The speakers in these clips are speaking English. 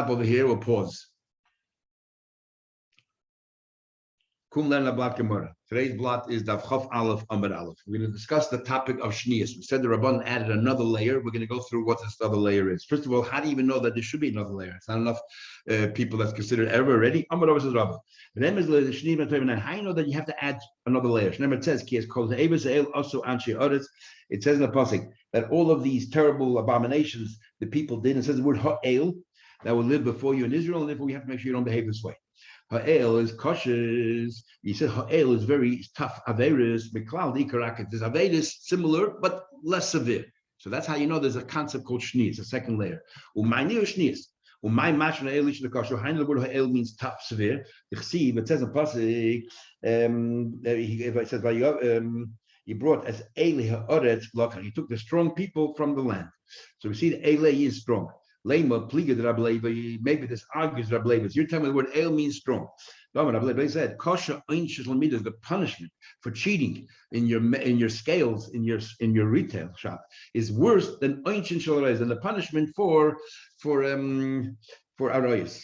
over here. We'll pause. Today's blot is Daf Chaf Aleph Amud Aleph. We're going to discuss the topic of Shnius. We said the Rabban added another layer. We're going to go through what this other layer is. First of all, how do you even know that there should be another layer? It's not enough people that's considered ever already. Amud Aleph says Rabban. The name is Shnius. How do you know that you have to add another layer? It says it says in the pasuk that all of these terrible abominations the people did. It says the word ha'el that will live before you in Israel, and therefore we have to make sure you don't behave this way. Ha'el is cautious. He said Ha'el is very tough. Averis, Miklal, Ikarakat. There's Averis similar, but less severe. So that's how you know there's a concept called Shnius, a second layer. Umayni or Shnius. Umay mashna Elish the Kasher. Hain the word Ha'el means tough, severe. It says in Pasuk, it says, he brought as Eli Ha'oretz Lachar. He took the strong people from the land. So we see that Eli is strong. Maybe this argues Rabbi Levi. You're telling me the word el means strong. Rabbi Levi said, "Kosher is the punishment for cheating in your scales in your retail shop is worse than oinshin shalorayis, and the punishment for arayis.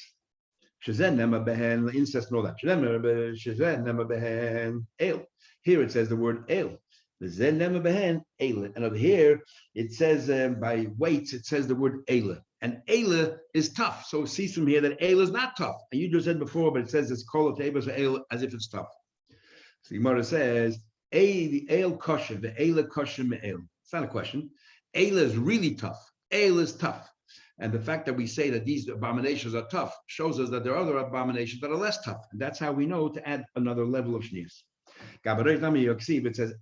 Shazen nema behen incest and all that. Shazen nema behen el. Here it says the word el. And over here it says by weights it says the word Eila. And Eila is tough. So it sees from here that Eila is not tough. And you just said before, but it says it's called Eila as if it's tough. So Gemara says, the Eil kosher, the Eila kosher me'el. It's not a question. Eila is really tough. Eila is tough. And the fact that we say that these abominations are tough shows us that there are other abominations that are less tough. And that's how we know to add another level of shnius. It says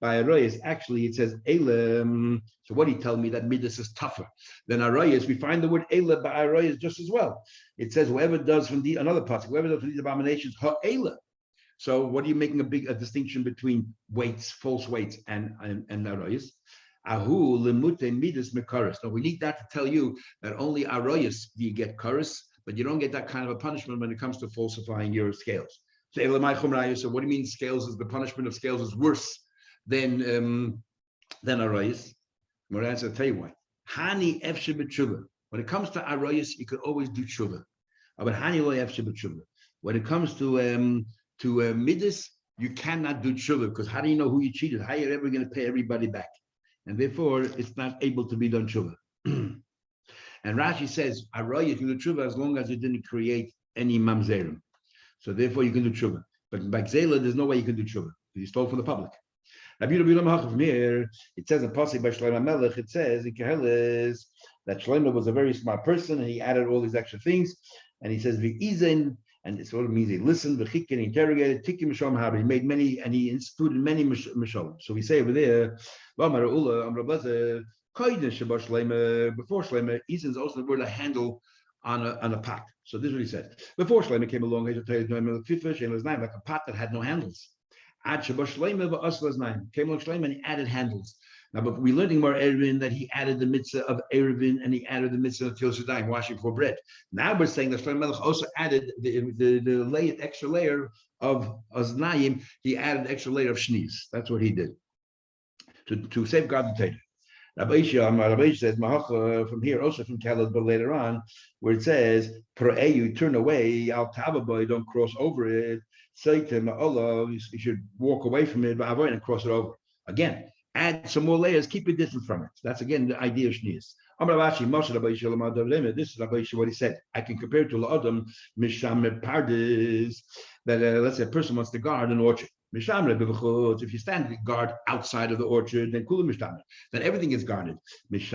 by Arayas. Actually, it says Elam. So what do you tell me that Midas is tougher than Arayas? We find the word Ela by Arayas just as well. It says whoever does from the another part, whoever does from these abominations, ha Ela. So what are you making a distinction between weights, false weights, and Arayas? Ahu lemute Midas mekaris. Now we need that to tell you that only Arayas do you get karis, but you don't get that kind of a punishment when it comes to falsifying your scales. So what do you mean scales is the punishment of scales is worse than arayis? Moran said, I'll tell you why. Hani efshe b'tshuva. When it comes to arayis, you could always do tshuva. But hani lo efshe b'tshuva. When it comes to midas, you cannot do tshuva because how do you know who you cheated? How are you ever going to pay everybody back? And therefore, it's not able to be done tshuva. And Rashi says arayis you do tshuva as long as you didn't create any mamzerim. So therefore, you can do tshuva. But by Gzela, there's no way you can do tshuva. You stole from the public. From here, it says in Pasuk by Shlomo Melech, it says in Keheles that Shlomo was a very smart person and he added all these extra things. And he says, V'izin, and it's what it means. He listened, v'chikin, he interrogated, tikim mishom haber. He made many, and he instituted many misholim. So we say over there, before Shlomo, Izin is also the word a handle on a pot. So this is what he said. Before Shlomo came along, he told like a pot that had no handles. Came along Shlomo and he added handles. Now, but we're learning more Erevin that he added the mitzvah of Erevin and he added the mitzvah of Til Shaddai, washing for bread. Now we're saying that Shlomo Melech also added the extra layer of Oznayim. He added the extra layer of Shnius. That's what he did to safeguard the Torah. Rabbi Isha says, from here, also from Kalad, but later on, where it says, you turn away, al tababoy, don't cross over it. Say to Allah, you should walk away from it, and cross it over. Again, add some more layers, keep it distant from it. That's again the idea of Shnius. This is Rabbi Isha, what he said. I can compare it to La'adam, Misham Pardes, that let's say a person wants to guard an orchard. If you stand guard outside of the orchard, then then everything is guarded. If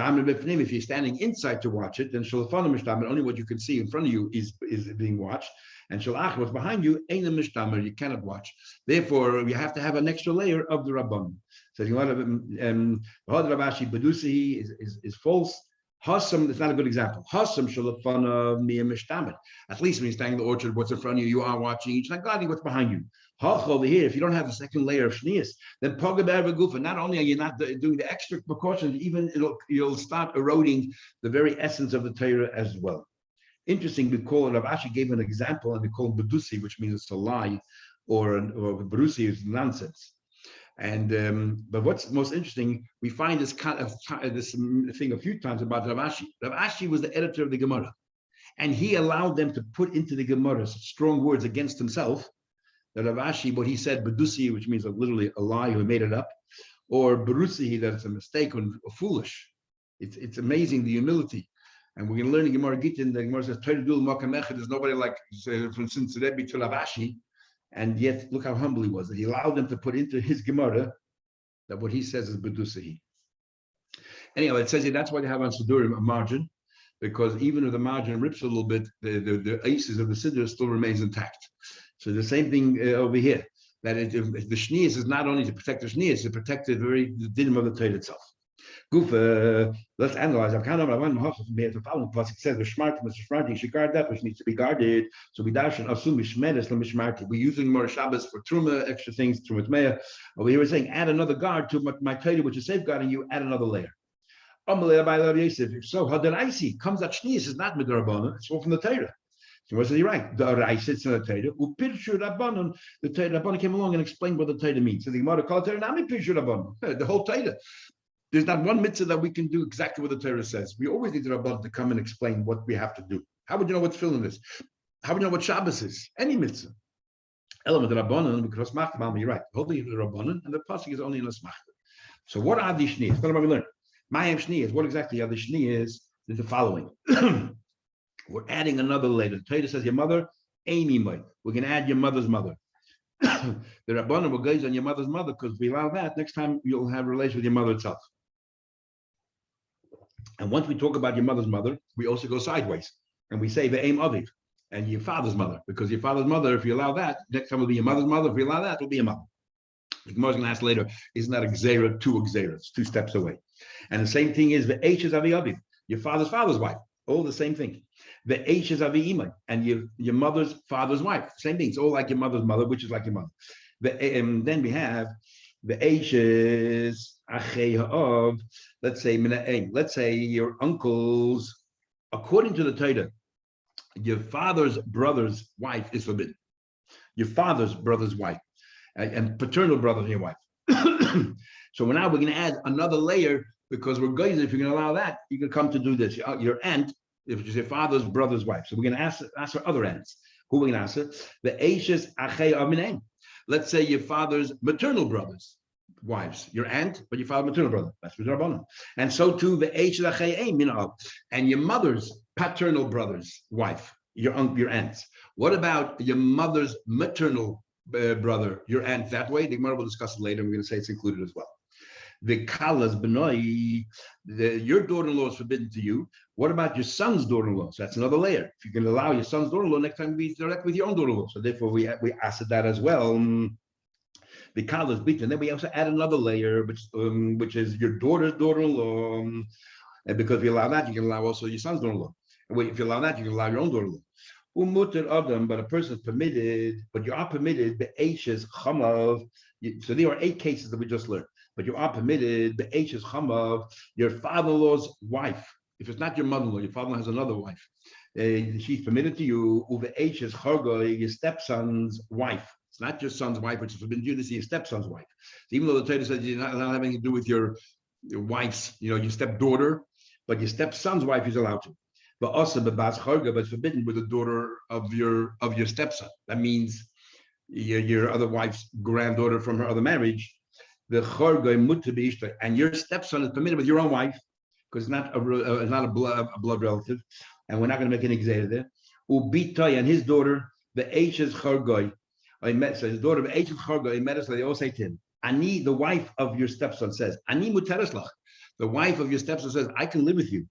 you're standing inside to watch it, then only what you can see in front of you is being watched. And what's behind you, you cannot watch. Therefore, you have to have an extra layer of the Rabban. So you want to Ravashi Badusi is false. Hassam is not a good example. Hassam shalafana miyah mishtamet. At least when you're standing in the orchard, what's in front of you, you are watching. You're not guarding what's behind you. Hach over here, if you don't have the second layer of shnius, then pagaber v'gufa. Not only are you not doing the extra precautions, even you'll start eroding the very essence of the Torah as well. Interesting, we call it. Rav Ashi gave an example, and we call it bedusi, which means it's a lie, or bedusi is nonsense. And but what's most interesting, we find this kind of this thing a few times about Rav Ashi. Rav Ashi was the editor of the Gemara, and he allowed them to put into the Gemara strong words against himself. That Rav Ashi, what he said, Bedusi, which means literally a lie, who made it up, or Berusi, that it's a mistake or foolish. It's amazing, the humility. And we're going to learn in Gemara Gittin, the Gemara says, there's nobody like, for instance, Rebbe to Rav Ashi, and yet look how humble he was. He allowed them to put into his Gemara that what he says is Bedusi. Anyhow, it says here, that's why they have on Sidurim a margin, because even if the margin rips a little bit, the aces of the Siddur still remains intact. So the same thing over here, that the Shnias is not only to protect the Shnias, to protect the dinim of the Torah itself. Goof, let's analyze. The following plus it says the Shmartim, Mr. Shmartim, you should guard that which needs to be guarded. So we dash and assume Mishmeres, Mishmarti. We're using more Shabbos for Truma, extra things, Trumat Meah. Over here we're saying add another guard to my Torah, which is safeguarding you, add another layer. If so, Hadaraisi comes that Shnias is not Midrabana, it's all from the Torah. So what says he right? The Rai sits in the Torah. Upirshu Rabbanon. The Torah Rabbanon came along and explained what the Torah means. So the Gemara called Torah Nami Pirshu Rabbanon. The whole Torah. There's not one mitzvah that we can do exactly what the Torah says. We always need the Rabbanon to come and explain what we have to do. How would you know what tefillin is? How would you know what Shabbos is? Any mitzvah. Element of the Rabbanon because Machmal. You're right. Holding the Rabbanon and the pasuk is only in the Smachta. So what are the Shnias? What are we learning? Mayim Shnias. What exactly are the Shnias? Is the following. We're adding another layer. The Torah says your mother, Amy might. We're going to add your mother's mother. The Rabbanon will gaze on your mother's mother because if we allow that, next time you'll have a relation with your mother itself. And once we talk about your mother's mother, we also go sideways and we say the aim of it and your father's mother, because your father's mother, if you allow that, next time will be your mother's mother. If you allow that, it'll be your mother. The Gemara's going to ask later, isn't that a gzera, two gzeras, 2 steps away? And the same thing is the H is Avi Aviv, your father's wife, all the same thing. The H is Avi Imai, and your mother's father's wife, same thing. It's all like your mother's mother, which is like your mother. Then we have the H is Achei Ha'av, let's say Mina'im. Let's say your uncle's, according to the Torah, your father's brother's wife is forbidden. Your father's brother's wife and paternal brother of your wife. So now we're going to add another layer because we're going. If you're going to allow that, you can come to do this. Your aunt, if it's your father's brother's wife. So we're going to ask for other aunts. Who are we going to ask her? The Eishes Achei Aminim. Let's say your father's maternal brother's wives, your aunt, but your father's maternal brother. That's what Rabbanon. And so too the Eishes Achei Minah, and your mother's paternal brother's wife, your aunts. What about your mother's maternal brother, your aunt that way? The Gemara will discuss it later. We're going to say it's included as well. The Kalas Benoi, your daughter-in-law is forbidden to you. What about your son's daughter-in-law? So that's another layer. If you can allow your son's daughter-in-law, next time be direct with your own daughter-in-law. So therefore we asked that as well. The Kalas Bit, and then we also add another layer, which is your daughter's daughter-in-law. And because if you allow that, you can allow also your son's daughter-in-law. And if you allow that, you can allow your own daughter-in-law. But a person is permitted, but you are permitted the H's chamav. So there are 8 cases that we just learned. But you are permitted the H's chamav, your father-in-law's wife. If it's not your mother-in-law, your father-in-law has another wife. She's permitted to you. The H's chargo, your stepson's wife. It's not your son's wife, which is forbidden to you to see your stepson's wife. So even though the Torah says you're not having to do with your wife's, your stepdaughter, but your stepson's wife is allowed to. But also the bas charga, but it's forbidden with the daughter of your stepson. That means your other wife's granddaughter from her other marriage. The charga mutabishta, and your stepson is permitted with your own wife because it's not a blood relative, and we're not going to make an example there. Ubitai and his daughter, the H is charga. So his daughter, the H is charga. They all say to him, Ani, the wife of your stepson says, Ani mutereslach. The wife of your stepson says, I can live with you.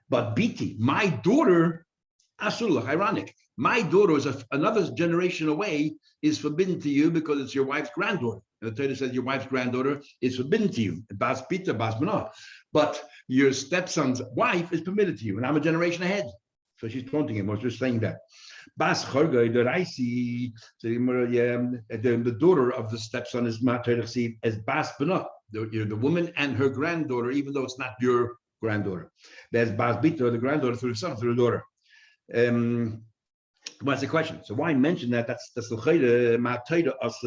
But Biti, my daughter, Asullah, ironic. My daughter is another generation away, is forbidden to you because it's your wife's granddaughter. And the Torah says your wife's granddaughter is forbidden to you. Bas Pita, Bas Manah. But your stepson's wife is permitted to you. And I'm a generation ahead. So she's taunting him. I was just saying that. Bas Chorga, the Raisi, the daughter of the stepson is Materachsi as Bas Banah. The woman and her granddaughter, even though it's not your granddaughter. There's Bas Bito, the granddaughter through the son, through the daughter. What's the question? So why mention that? That's the Chayda, Matayda, us.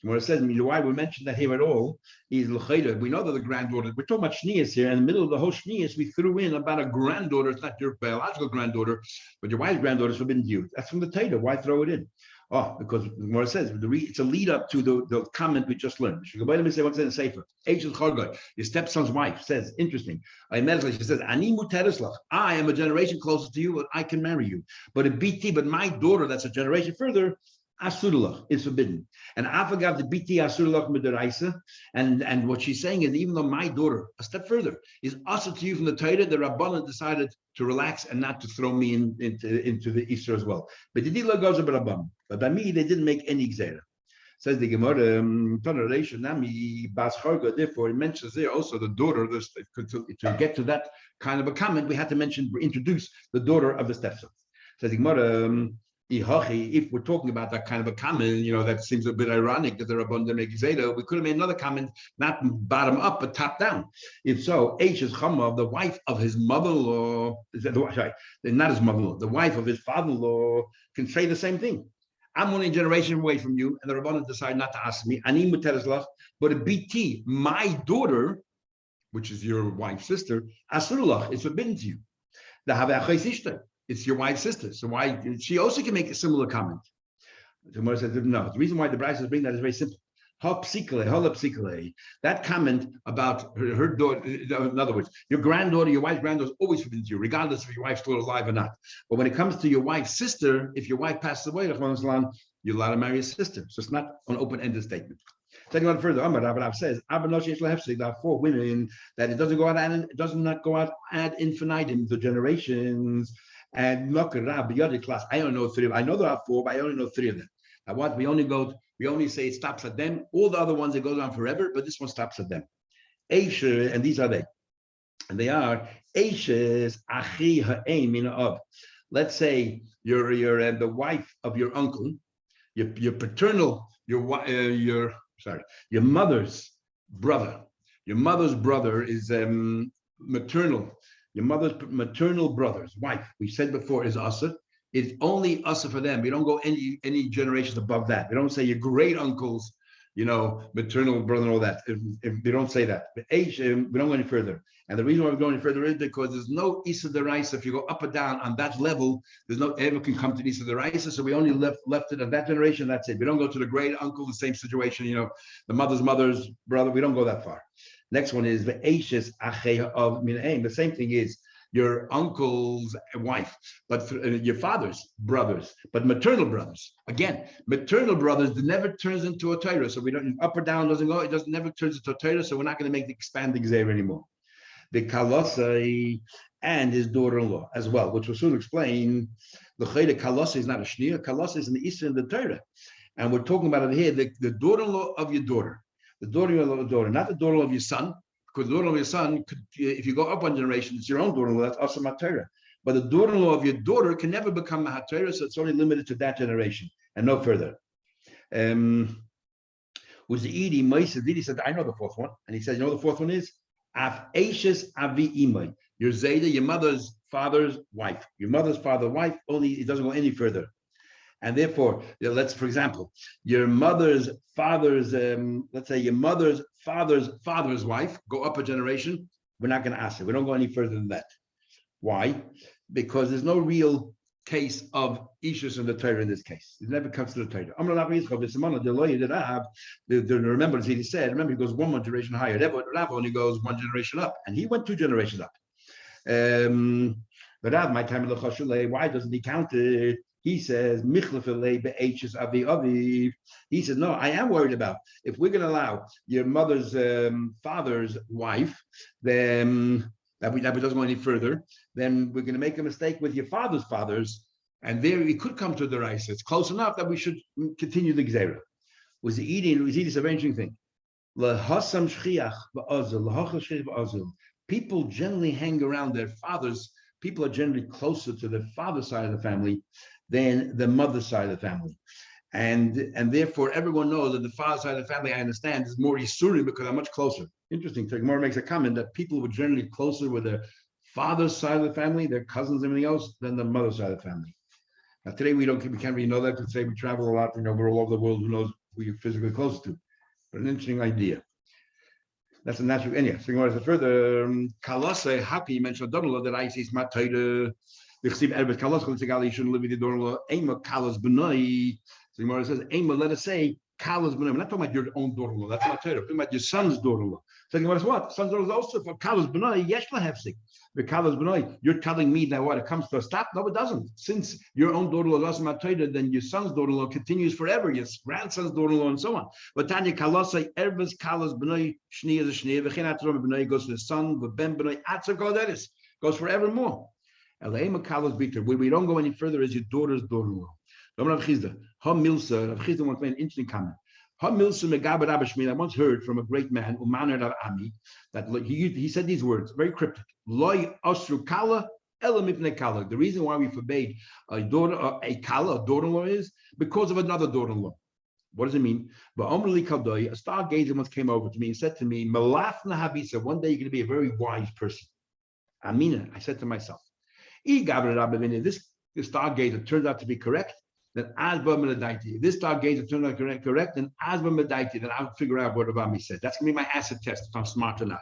Where it says, why we mentioned that here at all is l'chayda. We know that the granddaughter. We're talking about shnias here. In the middle of the whole shnias, we threw in about a granddaughter. It's not your biological granddaughter, but your wife's granddaughter is forbidden to you. That's from the Torah. Why throw it in? Oh, because more it says it's a lead up to the comment we just learned. Let me say what's in the sefer. Your stepson's wife says, interesting. She says, I am a generation closer to you, but I can marry you. But a BT, but my daughter, that's a generation further, Asurulach is forbidden. And Afagav the BT Asurulach Midaraisa. And what she's saying is, even though my daughter, a step further, is also to you from the Torah, the Rabbanan decided to relax and not to throw me into the Easter as well. But the deal goes about Rabbanan. But by me, they didn't make any Gzera. Says the Gemara, therefore, it mentions there also the daughter. To get to that kind of a comment, we had to introduce the daughter of the stepson. Says the Gemara, if we're talking about that kind of a comment, that seems a bit ironic that the Rabban didn't make Zeta. We could have made another comment, not bottom up, but top down. If so, H is Chama, the wife of his mother-in-law, not his mother-in-law, the wife of his father-in-law can say the same thing. I'm only a generation away from you, and the Rabbanan decide not to ask me. Ani mutereslach, but a BT, my daughter, which is your wife's sister, Asurulach, is forbidden to you. The Havachai Sishta. It's your wife's sister. So why she also can make a similar comment. The Gemara says no. The reason why the Braysos bring that is very simple. That comment about her daughter, in other words, your granddaughter, your wife's granddaughter is always forbidden to you, regardless if your wife's still alive or not. But when it comes to your wife's sister, if your wife passes away, you're allowed to marry a sister. So it's not an open-ended statement. Taking on further, Rav says, there are 4 women that it doesn't go out and it does not go out ad infinitum, the generations. And the other class, I don't know 3 of them. I know there are 4, but I only know 3 of them. Now what we only say it stops at them. All the other ones, it goes on forever, but this one stops at them. Esher, and these are they. And they are Eshes Achi Ha'em Min Av. Let's say you're the wife of your uncle, your paternal, your mother's brother. Your mother's brother is maternal. Your mother's maternal brother's wife, we said before, is Asa. It's only Asa for them. We don't go any generations above that. We don't say your great uncle's, maternal brother and all that. If we don't say that. But we don't go any further. And the reason why we're going further is because there's no Isa Deraisa. If you go up or down on that level, there's no ever can come to Isa Deraisa. So we only left it at that generation. That's it. We don't go to the great uncle, the same situation. The mother's brother. We don't go that far. Next one is the Ashes Achei of Minaim. The same thing is your uncle's wife, but your father's brothers, but maternal brothers. Again, maternal brothers never turns into a Torah. So we don't up or down doesn't go. It doesn't never turns into a Torah. So we're not going to make the expanding Zera anymore. The Kalosai and his daughter-in-law as well, which we'll soon explain. The Kalosai is not a Shnia. Kalosai is in the Eastern of the Torah, and we're talking about it here. The daughter-in-law of your daughter. The daughter-in-law of your daughter, not the daughter-in-law of your son, because the daughter-in-law of your son, if you go up one generation, it's your own daughter-in-law, that's also Matera. But the daughter-in-law of your daughter can never become Matera, so it's only limited to that generation and no further. Was the Edie said, I know the 4th one. And he said, the 4th one is? Af Ashes Avi Imai. Your Zayda, your mother's father's wife. Your mother's father's wife, only it doesn't go any further. And therefore, for example, your mother's father's, let's say your mother's father's wife, go up a generation, we're not going to ask it. We don't go any further than that. Why? Because there's no real case of Ishus in the Torah in this case. It never comes to the Torah. Remember, as he said, he goes one generation higher. Rav only goes 1 generation up, and he went 2 generations up. But Rav, my time in the Chashulei, why doesn't he count it? He says, he says, no, I am worried about if we're going to allow your mother's father's wife, then that doesn't go any further, then we're going to make a mistake with your father's fathers, and there we could come to the rice. It's close enough that we should continue the Gzera. Was the eating this arranging thing? People generally hang around their fathers. People are generally closer to the father's side of the family than the mother's side of the family. And therefore, everyone knows that the father's side of the family, I understand, is more Yisurim because I'm much closer. Interesting. Gemara makes a comment that people were generally closer with their father's side of the family, their cousins, everything else, than the mother's side of the family. Now, today we can't really know that because today we travel a lot. We're all over the world. Who knows who you're physically close to. But an interesting idea. That's a natural. Anyhow, so going further, Kalasa happy mentioned Donald that I say smart tighter. The Chsiv Erbet Kalas you shouldn't live with the Donald. Ema Kalas Benai. So Gemara says, Ema, let us say Kalas Benai. We're not talking about your own Donald. That's not Torah. We're talking about your son's Donald. So Gemara says, what? Son's Donald is also for Kalas Benai. Yesh lahefsik. The Kalas Benai. You're telling me that what it comes to a stop? No, it doesn't. Since your own Donald is also not Torah, then your son's Donald continues forever. Your grandson's Donald and so on. But Tanya Kalasa Erbes Kalas Benai Shni is a Shni. V'chin Atrom Benai goes to the son. V'ben Benai Atzer Goderis goes forevermore. Where we don't go any further is your daughter's daughter-in-law. Rav Chizda wants to make an interesting comment. I once heard from a great man, Umaner Rav Ami, that he said these words, very cryptic. The reason why we forbade a daughter-in-law is because of another daughter-in-law. What does it mean? But a stargazer once came over to me and said to me, Malafna Habisa, one day you're going to be a very wise person. Amina, I said to myself, if this stargazer turns out to be correct, then if this stargazer turns out correct, then then I'll figure out what Rabbi said. That's going to be my acid test if I'm smart or not.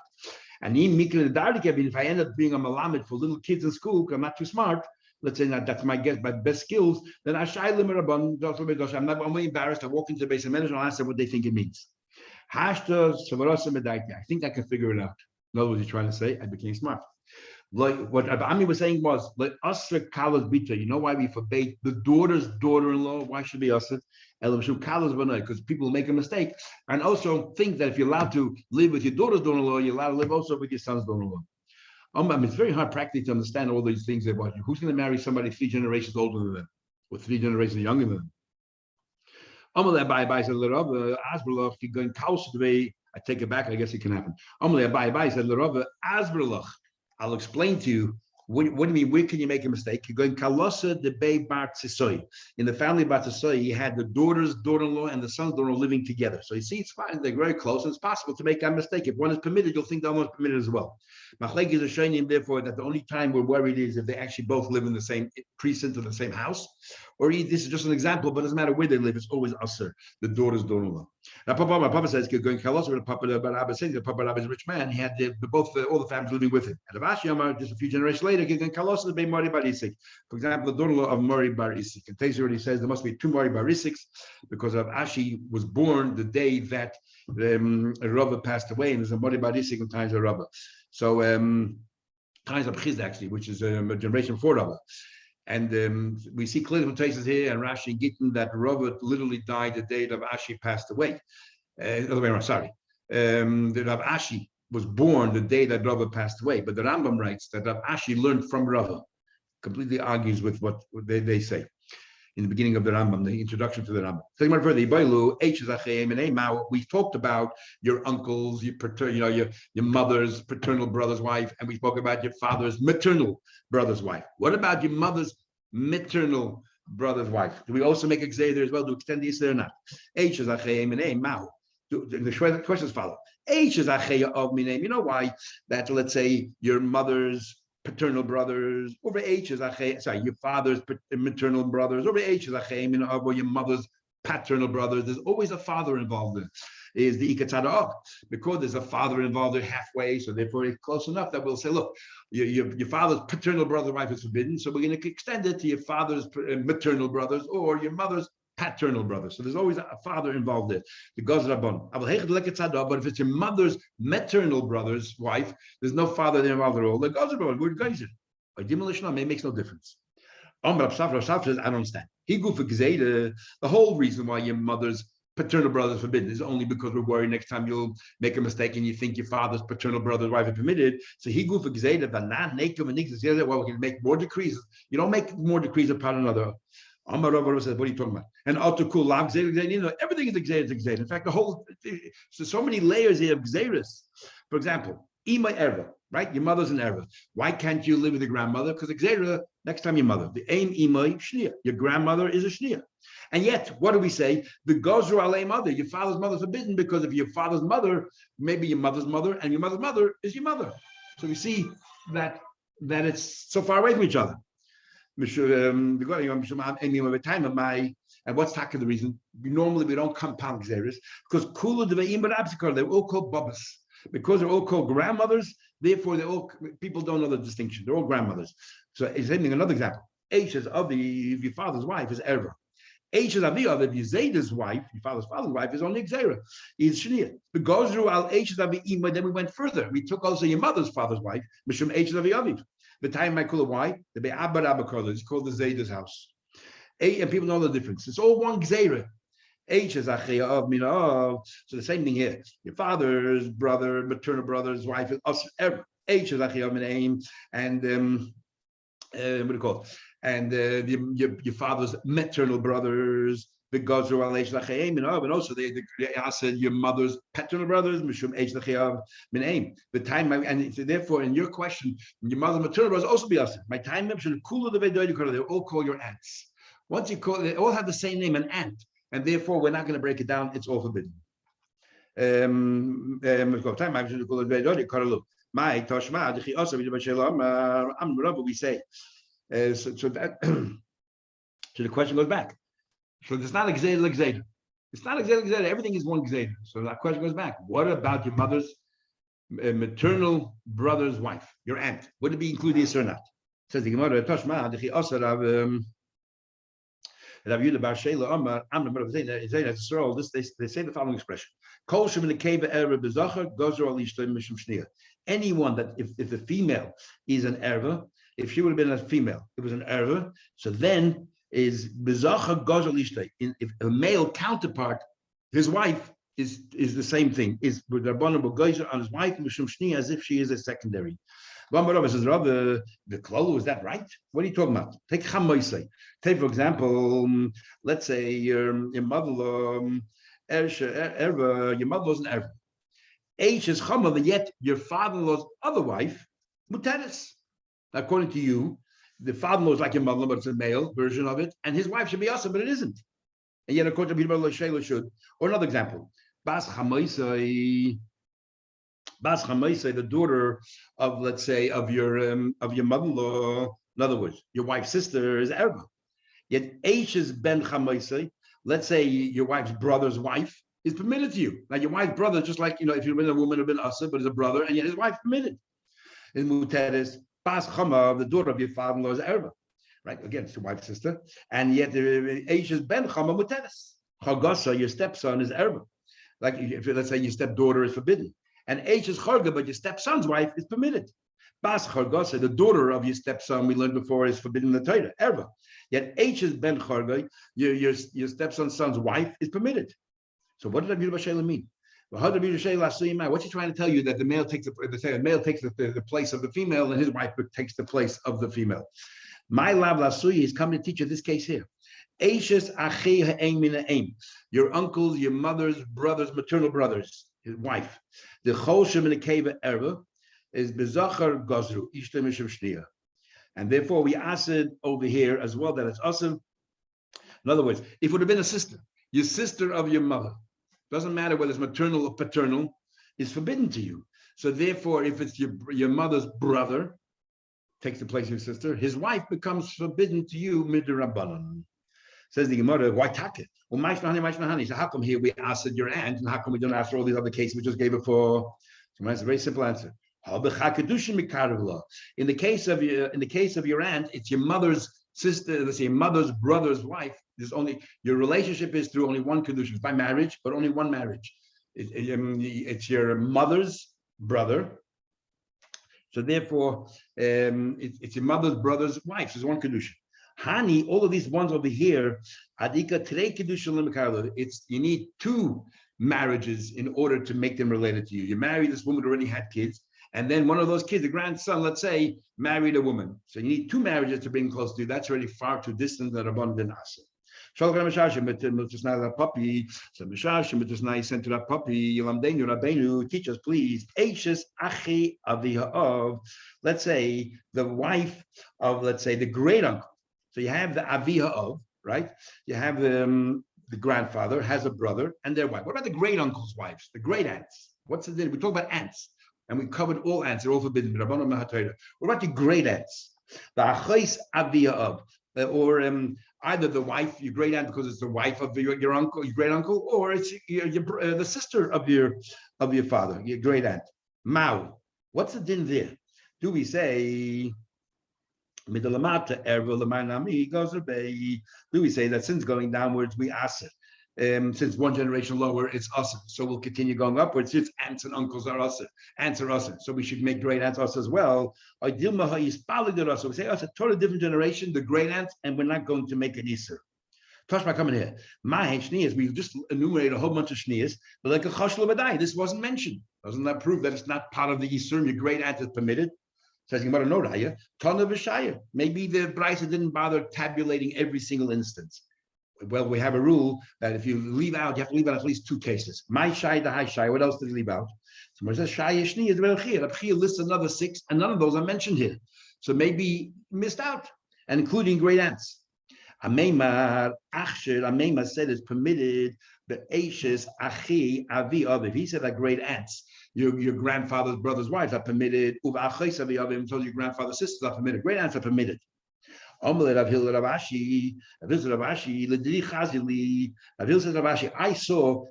And if I end up being a malamed for little kids in school because I'm not too smart, let's say that's my guess, my best skills, then I'm not only embarrassed. I walk into the base of management and ask them what they think it means. I think I can figure it out. In other words, he's trying to say, I became smart. Like what Abami was saying was, like Asr Kalas Bita, you know why we forbade the daughter's daughter-in-law? Why should be Asr? Because people make a mistake. And also think that if you're allowed to live with your daughter's daughter-in-law, you're allowed to live also with your son's daughter-in-law. It's very hard practically to understand all these things about you. Who's going to marry somebody 3 generations older than them or 3 generations younger than them? I take it back, I guess it can happen. I'll explain to you. What do you mean? Where can you make a mistake? You're going Kalasa de Bay Bar Tzisoy. In the family Bar Tzisoy, you had the daughter's daughter-in-law and the son's daughter-in-law living together. So you see, it's fine. They're very close. And it's possible to make that mistake. If one is permitted, you'll think the other one's permitted as well. Machlek is a shaynim, therefore, that the only time we're worried is if they actually both live in the same precinct or the same house. Or this is just an example, but it doesn't matter where they live. It's always Asr, the daughter's daughter-in-law. Now, my Papa says, going Kalasa, but Abba says, Papa Abba is a rich man. He had all the families living with him. And Avashi Amar, just a few generations later, going Kalasa, the Bay Mari Bar Isik. For example, the daughter-in-law of Mari Bar Isik. And Taser already says there must be 2 Mari Bar Isiks because of Ashi was born the day that Rava passed away, and there's a Mari Bar Isik in times of Rava. So times of Chizd actually, which is a generation before Rava. And we see clear traces here and Rashi and Gittin that Rava literally died the day that Ashi passed away. Other way around, sorry. That Rav Ashi was born the day that Rava passed away, but the Rambam writes that Rav Ashi learned from Rava. Completely argues with what they say in the beginning of the Rambam, the introduction to the Rambam. We talked about your uncles, your mother's paternal brother's wife, and we spoke about your father's maternal brother's wife. What about your mother's maternal brother's wife? Do we also make a gzei there as well? Do we extend the Yisrael or not? The questions follow. You know why? That, let's say, your mother's paternal brothers, over your father's maternal brothers, over your mother's paternal brothers. There's always a father involved in it. Is the ikatzadok, because there's a father involved there halfway, so therefore it's close enough that we'll say, look, your father's paternal brother's wife is forbidden, so we're going to extend it to your father's maternal brothers or your mother's paternal brother. So there's always a father involved there. The Gazrabon. But if it's your mother's maternal brother's wife, there's no father there involved at all. The Gazrabon, we're Geyser. It makes no difference. Says, I don't understand. The whole reason why your mother's paternal brother is forbidden is only because we're worried next time you'll make a mistake and you think your father's paternal brother's wife is permitted. So he go for gzeida, but not naked and niggas. Well, we can make more decrees. You don't make more decrees upon another. Amar Rabba says, what are you talking about? And autokul lav gzeira, everything is gzeira. In fact, the whole so many layers here of gzeiras. For example, ima erva, right? Your mother's an erva. Why can't you live with your grandmother? Because the gzeira next time your mother. The aim ima shnia. Your grandmother is a shnia. And yet, what do we say? The gozru alei mother. Your father's mother is forbidden because if your father's mother, maybe your mother's mother, and your mother's mother is your mother. So we see that it's so far away from each other. And what's the reason? Normally we don't compound xeris because kula deveim barabsikar, they're all called babas. Because they're all called grandmothers, therefore they all people don't know the distinction. They're all grandmothers. So it's another example. Aisha's of your father's wife is Erva. Aisha's of your Zayda's wife, your father's wife, is only Xera. Is Shania. It goes through al Aisha's of Ima, then we went further. We took also your mother's father's wife, Mishum Aisha's of Aviv. The time I call it why? The Be'abba Rabba Karla, it's called the Zayda's house. And people know the difference. It's all one Xera. Aisha's Achia of Mina. So the same thing here. Your father's brother, maternal brother's wife is us ever. Aisha's Achia of Mina, and what do you call it? And your father's maternal brothers, the Gazru al Eish and also they said your mother's paternal brothers, Mishum Eish Lachayav Minaim. The time, and so therefore, in your question, your mother's maternal brothers also be us. My time should cool the way they all call your aunts. Once you call, they all have the same name, an aunt, and therefore we're not going to break it down. It's all forbidden. Time I should call it my Toshma. We say. So that so the question goes back. So it's not Xeda. It's not Xeda. Everything is one Xeda. So that question goes back. What about your mother's maternal brother's wife, your aunt? Would it be included this or not? Says the Gemara, Toshma, they say the following expression. Anyone that if the female is an erva, if she would have been a female, it was an erva, so then is bezacha gozal ishtay. If a male counterpart, his wife is the same thing, is with Rabbanan Bogoizer on his wife, Mishum Shni, as if she is a secondary. Rabbi says, Rabbi, the klolu, is that right? What are you talking about? Take chamoisei. Take, for example, let's say your mother-in-law, your mother-in-law's an erva. H is chama, and yet your father-in-law's other wife, muteris. According to you, the father-in-law is like your mother, but it's a male version of it, and his wife should be awesome, but it isn't. And yet, according to Bibel Shayla should. Or another example, Bas Chamaisai, the daughter of, let's say, of your mother-in-law. In other words, your wife's sister is erva. Yet H is ben Chamaisai. Let's say your wife's brother's wife is permitted to you. Now, your wife's brother, just like if you've been a woman, have been asa, but is a brother, and yet his wife permitted. In Muteris. Bas Chama, the daughter of your father-in-law, is erva, right? Again, it's your wife's sister, and yet the Aish is ben Chama muteres. Chagasa, your stepson, is erva. Like if let's say your stepdaughter is forbidden, and Aish is Charga, but your stepson's wife is permitted. Bas Chargasa, the daughter of your stepson, we learned before, is forbidden in the Torah, erva. Yet Aish is ben Charga, your stepson's son's wife is permitted. So what does Rabbi Shela mean? What's he trying to tell you? That the male takes the place of the female, and his wife takes the place of the female. My lav lasui is coming to teach you this case here. Your uncles, your mother's brothers, maternal brothers, his wife. The cholshem in the cave erva is bezachar gazru ishtemishim shnia, and therefore we asked over here as well that it's awesome. In other words, if it would have been a sister, your sister of your mother. Doesn't matter whether it's maternal or paternal, is forbidden to you. So therefore, if it's your mother's brother, takes the place of your sister, his wife becomes forbidden to you midrabanan. Says the Gemara, why take it? Well, so how come here we asked your aunt, and how come we don't ask for all these other cases we just gave it for? So that's a very simple answer. In the case of your aunt, it's your mother's sister, let's say your mother's brother's wife. There's only your relationship is through only one condition, by marriage, but only one marriage. It's your mother's brother. So therefore, it's your mother's brother's wife. There's one condition. Hani, all of these ones over here, it's you need two marriages in order to make them related to you. You marry this woman who already had kids, and then one of those kids, the grandson, let's say, married a woman. So you need two marriages to bring close to you. That's already far too distant than Rabban Ben Asa. Puppy, so Mishashim with this nice sent to that puppy, Yilamdenu Rabbeinu, teach us please. Ashes Achi Aviha of, let's say, the wife of, let's say, the great uncle. So you have the Aviha of, right? You have the grandfather has a brother and their wife. What about the great uncle's wives, the great aunts? What's the deal? We talk about aunts, and we covered all aunts, they're all forbidden. What about the great aunts? The achos avia of, or either the wife, your great aunt, because it's the wife of your uncle, your great uncle, or it's the sister of your father, your great aunt. Mao. What's the din there? Do we say? Do we say that since going downwards we ask it? Since one generation lower, it's us. So we'll continue going upwards. Since aunts and uncles are us, aunts are us. So we should make great aunts us as well. So we say us a totally different generation, the great aunts, and we're not going to make an Easter. Toshma coming here. My shnias, we just enumerated a whole bunch of shnias, but like a chashlo badai, this wasn't mentioned. Doesn't that prove that it's not part of the Easter? Your great aunt is permitted. Says Gemara no raya. Tana v'shaya. Maybe the Brisa didn't bother tabulating every single instance. Well, we have a rule that if you leave out, you have to leave out at least two cases. My shy, the high shy. What else did he leave out? Someone says shy shni is Rabchia. Rabchia lists another 6, and none of those are mentioned here. So maybe missed out, and including great aunts. Ameimar achsher. Ameimar said it's permitted. The ashes achi avi of. If he said that great aunts, your grandfather's brother's wives are permitted. Uva achos avi of him. So your grandfather's sisters are permitted. Great aunts are permitted. I saw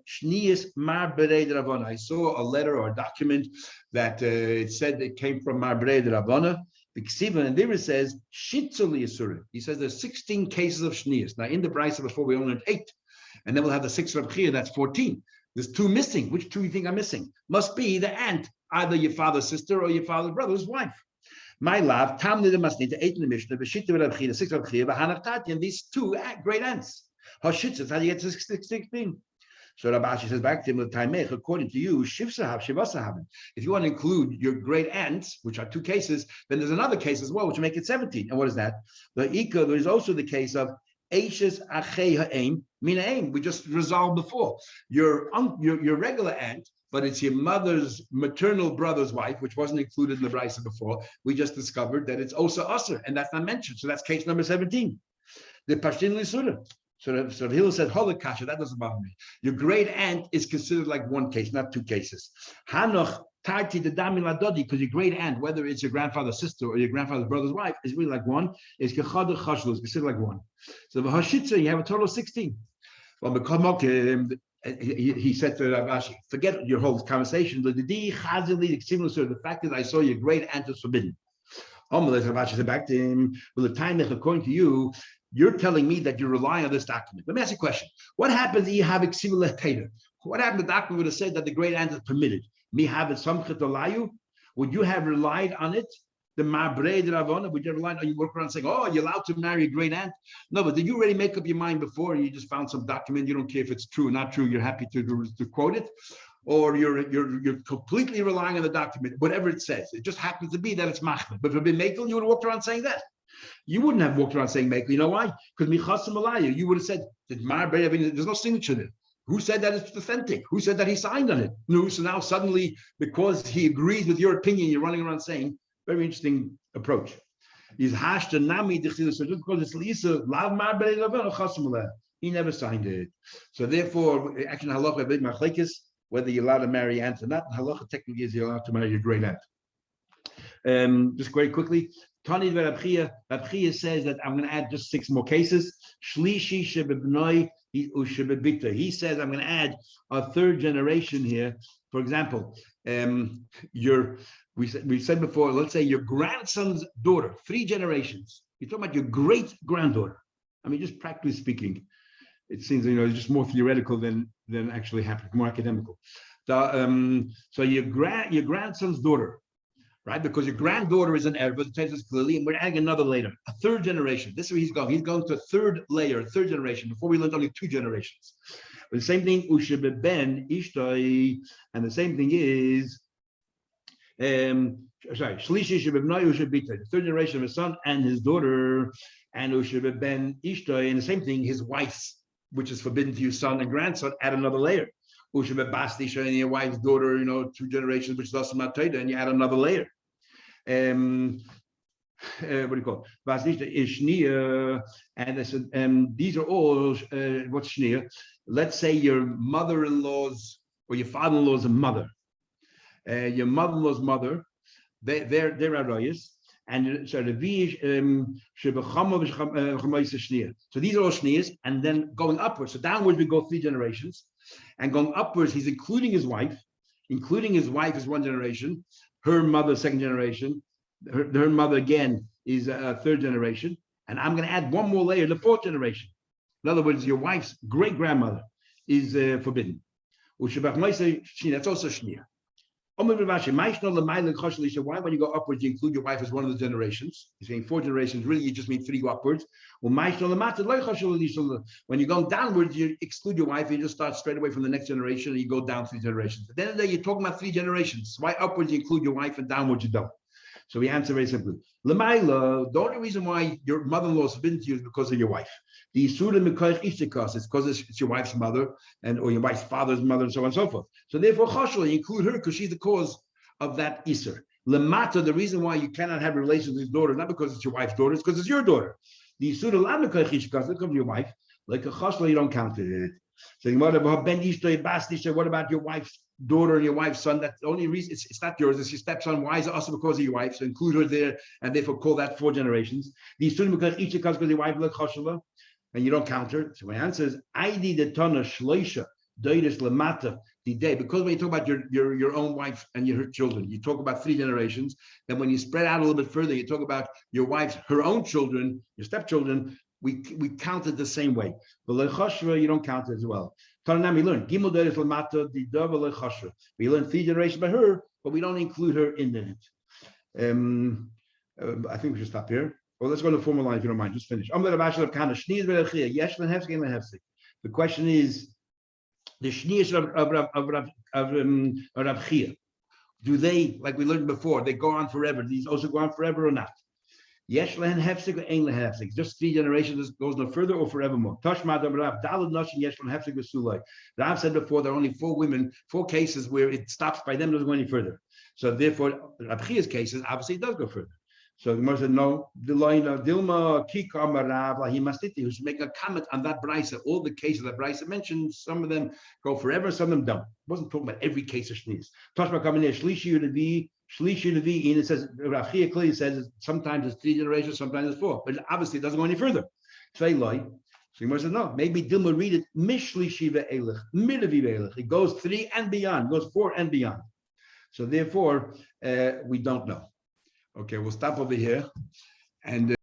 Shnias Mar Berei de Ravona. I saw a letter or a document that it said it came from Mar Berei de Ravona. And there it says Shitzuli Yisurim. He says there's 16 cases of Shnias. Now in the Brisa before we only learned 8, and then we'll have the 6 of Chia, that's 14. There's 2 missing. Which 2 you think are missing? Must be the aunt, either your father's sister or your father's brother's wife. My love, Tam the Masni to 8 in the Mishnah, Beshita Rabchi, the 6 of Chia, Bahanatati, and these 2 great aunts. Hashitzas, how do you get to 16? So Rabashi says back to him, according to you, Shivasahab. If you want to include your great aunts, which are 2 cases, then there's another case as well, which will make it 17. And what is that? The Ika, there is also the case of Ashes Achei Ha'aim, Mina Aim. We just resolved before. Your regular aunt, but it's your mother's maternal brother's wife, which wasn't included in the Brisa before. We just discovered that it's also usher, and that's not mentioned. So that's case number 17. The Pashtin Lisura. So Hillel said, Holy Kasha, that doesn't bother me. Your great aunt is considered like 1 case, not 2 cases. Hanoch Tarti the Damila Dodi, because your great aunt, whether it's your grandfather's sister or your grandfather's brother's wife, is really like 1. It's Kechad Chashlu, is considered like 1. So the Hashitza, you have a total of 16. Well, he said to Rabashi, forget your whole conversation. The fact that I saw your great aunt is forbidden. Rabashi said back to him, well, the time according to you, you're telling me that you rely on this document. Let me ask you a question. What happens if you have exivul tater? What happened if the document would have said that the great aunt is permitted? Me have it samchet olayu? Would you have relied on it? The Mabrei de Ravona, would you rely on you work around saying, oh, you're allowed to marry a great aunt? No, but did you already make up your mind before and you just found some document, you don't care if it's true or not true, you're happy to quote it? Or you're completely relying on the document, whatever it says. It just happens to be that it's machmir. But if it had been mekel, you would have walked around saying that. You wouldn't have walked around saying mekel. You know why? Because michasim alaya, you would have said, there's no signature there. Who said that it's authentic? Who said that he signed on it? No, so now suddenly, because he agrees with your opinion, you're running around saying, very interesting approach. He's hashed nami because it's Lisa lav mar he never signed it. So therefore, actually, halacha big machlekes whether you're allowed to marry aunts or not. Halacha technically is you're allowed to marry your great aunt. Just very quickly, Tani Rabchia says that I'm going to add just 6 more cases. Shlishi shebebnoi ushebebita. He says I'm going to add a 3rd generation here. For example, we said before, let's say your grandson's daughter, 3 generations. You're talking about your great granddaughter. I mean, just practically speaking, it seems it's just more theoretical than actually happening, more academical. So your grandson's daughter, right? Because your granddaughter is an heir, but it tells us clearly, and we're adding another later, a 3rd generation. This is where he's going. He's going to a 3rd layer, a 3rd generation. Before we learned only 2 generations. But the same thing, Ushebeben Ishtoi, and the same thing is, Shlishi Shebebnoi Ushebita, the 3rd generation of his son and his daughter, and Ushebeben Ishtoi, and the same thing, his wife's, which is forbidden to your son and grandson, add another layer. Ushebebasti and your wife's daughter, 2 generations, which is also matayda, and you add another layer. What do you call it? Vasnishta is shnia, and I said, these are all what's shnia. Let's say your mother-in-law's or your father-in-law's mother, your mother-in-law's mother, they're arayos, and so the V so these are all shnias, and then going upwards. So downwards we go 3 generations, and going upwards he's including his wife. Including his wife is 1 generation, her mother 2nd generation, her mother again is a 3rd generation, and I'm going to add 1 more layer, the 4th generation. In other words, your wife's great grandmother is forbidden. That's also shnia. Why, when you go upwards, you include your wife as 1 of the generations? You're saying 4 generations, really, you just mean 3 go upwards. When you're going downwards, you exclude your wife, you just start straight away from the next generation, and you go down 3 generations. At the end of the day, you're talking about 3 generations. Why upwards you include your wife, and downwards you don't? So we answer very simply. The only reason why your mother-in-law is forbidden to you is because of your wife. The Isura Mikoich Ishtikas is because it's your wife's mother or your wife's father's mother, and so on and so forth. So therefore, Choshel, you include her because she's the cause of that Isur. Lemata, the reason why you cannot have relations with his daughter, not because it's your wife's daughter, it's because it's your daughter. The Isura Lam Mikoich Ishtikas, it comes to your wife. Like a Choshel, you don't count it. So what about your wife's daughter and your wife's son? That's the only reason it's not yours, it's your stepson. Why is it also because of your wife? So include her there, and therefore call that 4 generations. These students because each because your wife look choshela, and you don't count her. So my answer is ID the tana shloisha doiris lamata the day, because when you talk about your own wife and your children, you talk about 3 generations. Then when you spread out a little bit further, you talk about your wife's her own children, your stepchildren. We count it the same way. But lechoshra, you don't count it as well. Tanam, we learn gimel deres lamata the dava lechoshra. We learn 3 generations by her, but we don't include her in it. I think we should stop here. Well, let's go to the formal line if you don't mind. Just finish. The question is the shnias of Rav Chia. Do they, like we learned before, they go on forever? These also go on forever or not? Yesh lehen hefsek or ein lehen hefsek. Just 3 generations goes no further or forevermore. Tashma Rav Dalad Nashim yesh lehen hefsek v'sulay. Rav said before there are only 4 women, 4 cases where it stops by them, doesn't go any further. So therefore, Rav Chia's cases obviously it does go further. So the Gemara said no. The line of Dilma Kika Marav Lahimastiti, who's making a comment on that brisa. All the cases that brisa mentioned, some of them go forever, some of them don't. It wasn't talking about every case of shnias. Tashma coming there, Shlishi Levi. Shlishi Levi, and it says Rav Chia clearly says sometimes it's 3 generations, sometimes it's 4, but obviously it doesn't go any further. So Gemara says no. Maybe Dilma read it Mishlishi ve'elech, Midavi ve'elech. It goes 3 and beyond, goes 4 and beyond. So therefore, we don't know. Okay, we'll stop over here, and.